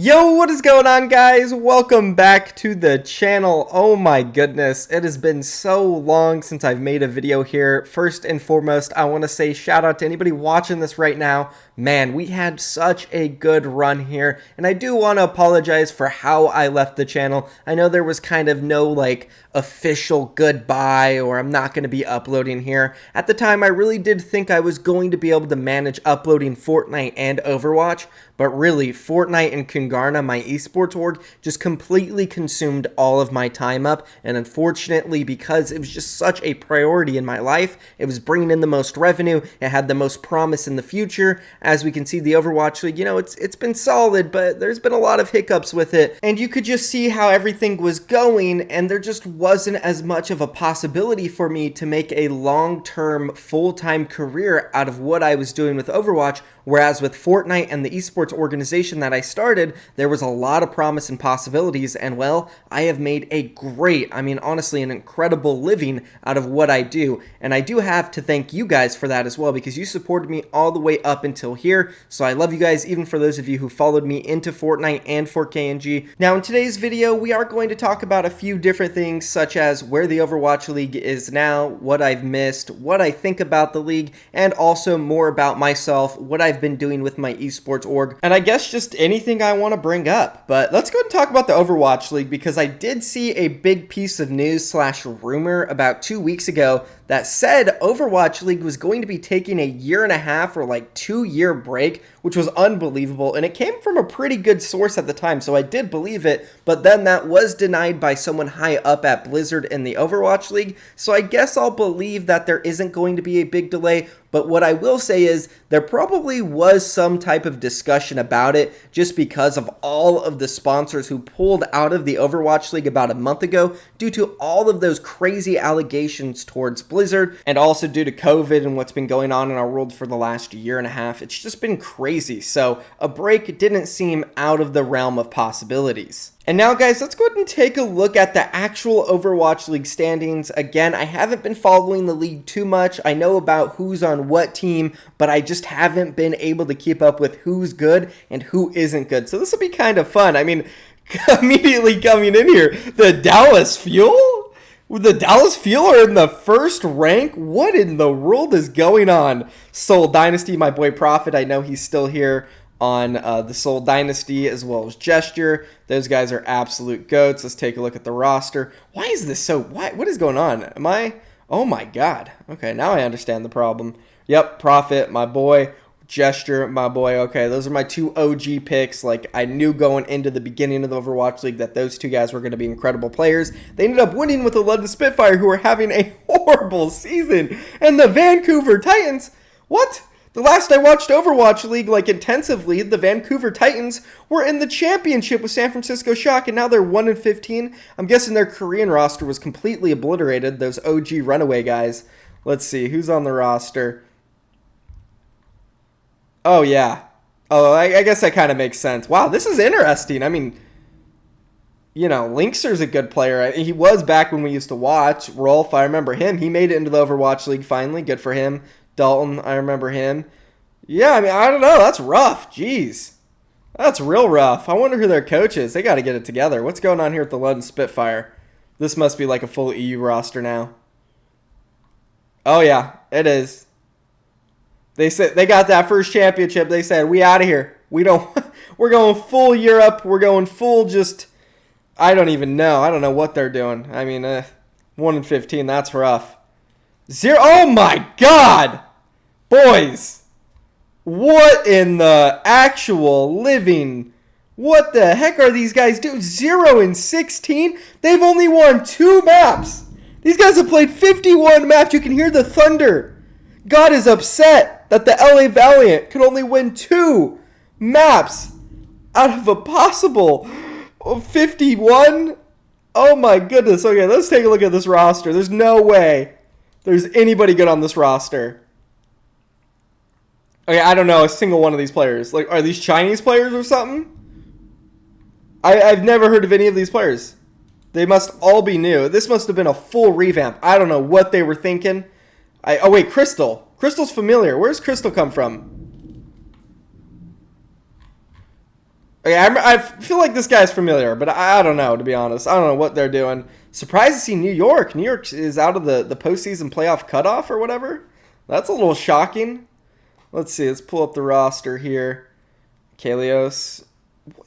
Yo, what is going on, guys? Welcome back to the channel. Oh my goodness, it has been so long since I've made a video here. First and foremost, I want to say shout out to anybody watching this right now. Man, we had such a good run here, and I do want to apologize for how I left the channel. I know there was kind of no official goodbye, or I'm not going to be uploading here. At the time, I really did think I was going to be able to manage uploading Fortnite and Overwatch, but really, Fortnite and Kungarna, my esports org, just completely consumed all of my time up, and unfortunately, because it was just such a priority in my life, it was bringing in the most revenue, it had the most promise in the future. As we can see, the Overwatch League, it's been solid, but there's been a lot of hiccups with it, and you could just see how everything was going, and there just wasn't as much of a possibility for me to make a long-term, full-time career out of what I was doing with Overwatch. Whereas with Fortnite and the esports organization that I started, there was a lot of promise and possibilities, and well, I have made a great, honestly, an incredible living out of what I do, and I do have to thank you guys for that as well, because you supported me all the way up until here, so I love you guys, even for those of you who followed me into Fortnite and 4KNG. Now, in today's video, we are going to talk about a few different things, such as where the Overwatch League is now, what I've missed, what I think about the league, and also more about myself, what I've been doing with my esports org, and I guess just anything I want to bring up. But let's go ahead and talk about the Overwatch League, because I did see a big piece of news slash rumor about 2 weeks ago that said Overwatch League was going to be taking a 1.5 or 2-year break, which was unbelievable, and it came from a pretty good source at the time, so I did believe it, but then that was denied by someone high up at Blizzard in the Overwatch League, so I guess I'll believe that there isn't going to be a big delay. But what I will say is there probably was some type of discussion about it, just because of all of the sponsors who pulled out of the Overwatch League about a month ago due to all of those crazy allegations towards Blizzard, and also due to COVID and what's been going on in our world for the last 1.5 years. It's just been crazy, so a break didn't seem out of the realm of possibilities. And now, guys, let's go ahead and take a look at the actual Overwatch League standings. Again, I haven't been following the league too much. I know about who's on what team, but I just haven't been able to keep up with who's good and who isn't good. So this will be kind of fun. Immediately coming in here, the Dallas Fuel? The Dallas Fuel are in the first rank? What in the world is going on? Soul Dynasty, my boy Prophet, I know he's still here on the Soul Dynasty, as well as Gesture. Those guys are absolute goats. Let's take a look at the roster. Why is this so... What is going on? Oh my god. Okay, now I understand the problem. Yep, Prophet, my boy. Gesture, my boy. Okay, those are my two OG picks. I knew going into the beginning of the Overwatch League that those two guys were going to be incredible players. They ended up winning with the London Spitfire, who are having a horrible season. And the Vancouver Titans... What? The last I watched Overwatch League, intensively, the Vancouver Titans were in the championship with San Francisco Shock, and now they're 1-15. I'm guessing their Korean roster was completely obliterated, those OG runaway guys. Let's see, who's on the roster? Oh, yeah. Oh, I guess that kind of makes sense. Wow, this is interesting. Linkser's a good player. He was back when we used to watch. Rolf, I remember him. He made it into the Overwatch League finally. Good for him. Dalton, I remember him. Yeah, I don't know. That's rough. Jeez. That's real rough. I wonder who their coach is. They got to get it together. What's going on here with the London Spitfire? This must be a full EU roster now. Oh, yeah, it is. They said they got that first championship. They said, we out of here. We're going full Europe. We're going full just... I don't even know. I don't know what they're doing. 1-15, that's rough. Oh, my God! Boys, what in the actual living... What the heck are these guys doing? 0-16? They've only won 2 maps. These guys have played 51 maps. You can hear the thunder. God is upset that the LA Valiant could only win 2 maps out of a possible 51. Oh my goodness. Okay, let's take a look at this roster. There's no way there's anybody good on this roster. Okay, I don't know a single one of these players. Are these Chinese players or something? I've never heard of any of these players. They must all be new. This must have been a full revamp. I don't know what they were thinking. Oh wait, Crystal. Crystal's familiar. Where's Crystal come from? Okay, I feel like this guy's familiar, but I don't know, to be honest. I don't know what they're doing. Surprised to see New York. New York is out of the postseason playoff cutoff or whatever. That's a little shocking. Let's see. Let's pull up the roster here. Kalios.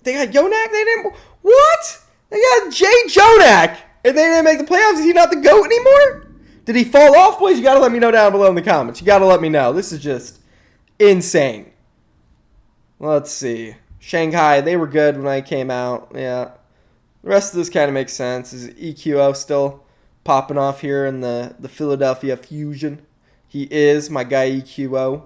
They got Yonak? They didn't. What? They got Jay Jonak, and they didn't make the playoffs. Is he not the GOAT anymore? Did he fall off, boys? You got to let me know down below in the comments. You got to let me know. This is just insane. Let's see. Shanghai, they were good when I came out. Yeah. The rest of this kind of makes sense. Is EQO still popping off here in the Philadelphia Fusion? He is my guy EQO.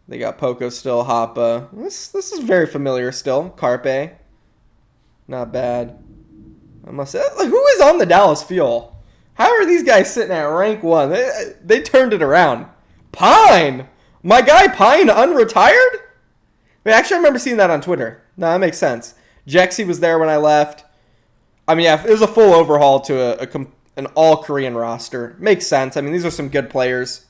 They got Poco still, Hoppa. This is very familiar still. Carpe. Not bad. I must say, like, who is on the Dallas Fuel? How are these guys sitting at rank 1? They turned it around. Pine! My guy Pine unretired? Wait, actually, I remember seeing that on Twitter. No, that makes sense. Jexy was there when I left. I mean, yeah, it was a full overhaul to an all-Korean roster. Makes sense. I mean, these are some good players.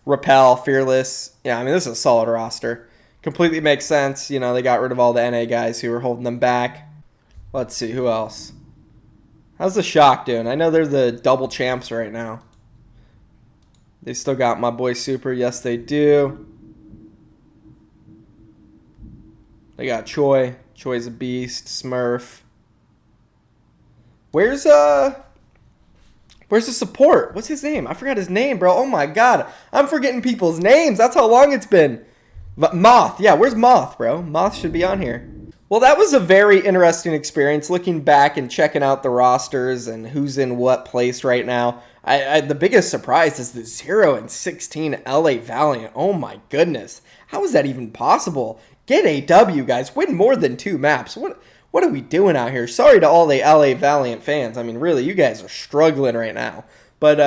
Rappel, Fearless. Yeah, I mean, this is a solid roster. Completely makes sense. You know, they got rid of all the NA guys who were holding them back. Let's see, who else? How's the Shock doing? I know they're the double champs right now. They still got my boy Super. Yes, they do. They got Choi. Choi's a beast. Smurf. Where's the support? What's his name? I forgot his name, bro. Oh my god. I'm forgetting people's names. That's how long it's been. But Moth. Yeah, where's Moth, bro? Moth should be on here. Well, that was a very interesting experience looking back and checking out the rosters and who's in what place right now. The biggest surprise is the 0-16 LA Valiant. Oh my goodness. How is that even possible? Get a W, guys. Win more than 2 maps. What are we doing out here? Sorry to all the LA Valiant fans. I mean, really, you guys are struggling right now. But,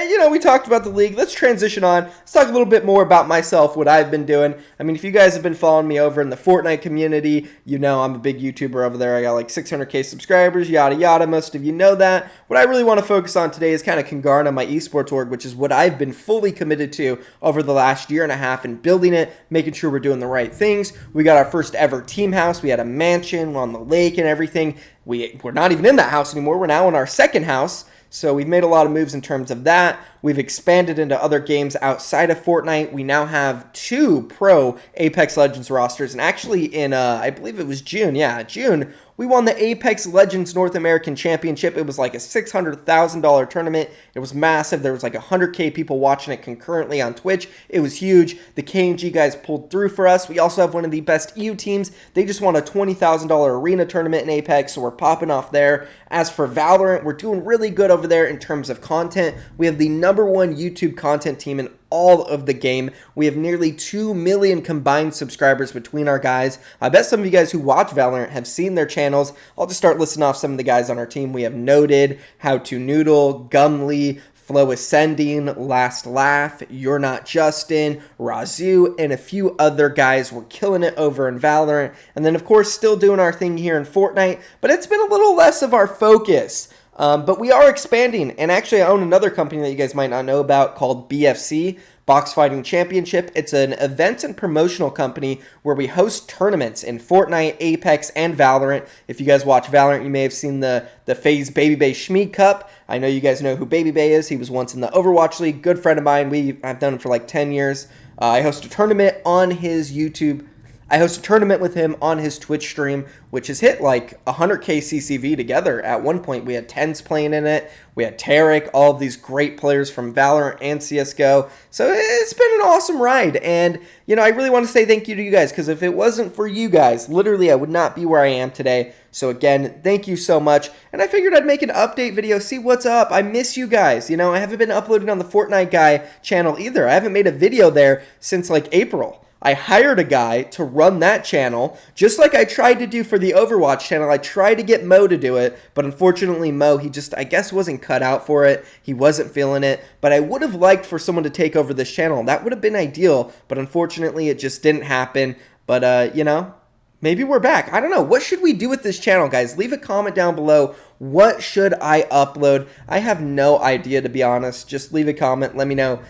you know, we talked about the league. Let's transition on. Let's talk a little bit more about myself, what I've been doing. I mean, if you guys have been following me over in the Fortnite community, you know I'm a big YouTuber over there. I got like 600K subscribers, yada, yada. Most of you know that. What I really want to focus on today is kind of Kungarna, my esports org, which is what I've been fully committed to over the last year and a half and building it, making sure we're doing the right things. We got our first ever team house. We had a mansion on the lake and everything. We're not even in that house anymore. We're now in our second house. So we've made a lot of moves in terms of that. We've expanded into other games outside of Fortnite. We now have 2 pro Apex Legends rosters. And actually in, I believe it was June. Yeah, June. We won the Apex Legends North American Championship. It was like a $600,000 tournament. It was massive. There was like 100K people watching it concurrently on Twitch. It was huge. The KNG guys pulled through for us. We also have one of the best EU teams. They just won a $20,000 arena tournament in Apex, so we're popping off there. As for Valorant, we're doing really good over there in terms of content. We have the #1 YouTube content team in all of the game. We have nearly 2 million combined subscribers between our guys. I bet some of you guys who watch Valorant have seen their channels. I'll just start listing off some of the guys on our team. We have Noted, How to Noodle, Gumly, Flow Ascending, Last Laugh, You're Not Justin, Razoo, and a few other guys. We're killing it over in Valorant. And then, of course, still doing our thing here in Fortnite, but it's been a little less of our focus. But we are expanding, and actually I own another company that you guys might not know about called BFC, Box Fighting Championship. It's an events and promotional company where we host tournaments in Fortnite, Apex, and Valorant. If you guys watch Valorant, you may have seen the FaZe Baby Bay Schmied Cup. I know you guys know who Baby Bay is. He was once in the Overwatch League, good friend of mine. I've done it for like 10 years. I host a tournament on his YouTube. I host a tournament with him on his Twitch stream, which has hit like 100K CCV together. At one point, we had Tens playing in it. We had Tarek, all of these great players from Valorant and CSGO. So it's been an awesome ride. And, you know, I really want to say thank you to you guys, because if it wasn't for you guys, literally I would not be where I am today. So again, thank you so much. And I figured I'd make an update video, see what's up. I miss you guys. You know, I haven't been uploading on the Fortnite Guy channel either. I haven't made a video there since like April. I hired a guy to run that channel, just like I tried to do for the Overwatch channel. I tried to get Mo to do it, but unfortunately Mo, he just, I guess, wasn't cut out for it. He wasn't feeling it, but I would have liked for someone to take over this channel. That would have been ideal, but unfortunately it just didn't happen. But, you know, maybe we're back. I don't know. What should we do with this channel, guys? Leave a comment down below. What should I upload? I have no idea, to be honest. Just leave a comment. Let me know.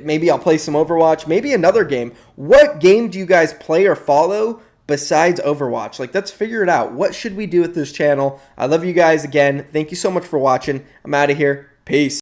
Maybe I'll play some Overwatch, maybe another game. What game do you guys play or follow? besides Overwatch? Like, let's figure it out. What should we do with this channel? I love you guys again. Thank you so much for watching. I'm out of here. Peace.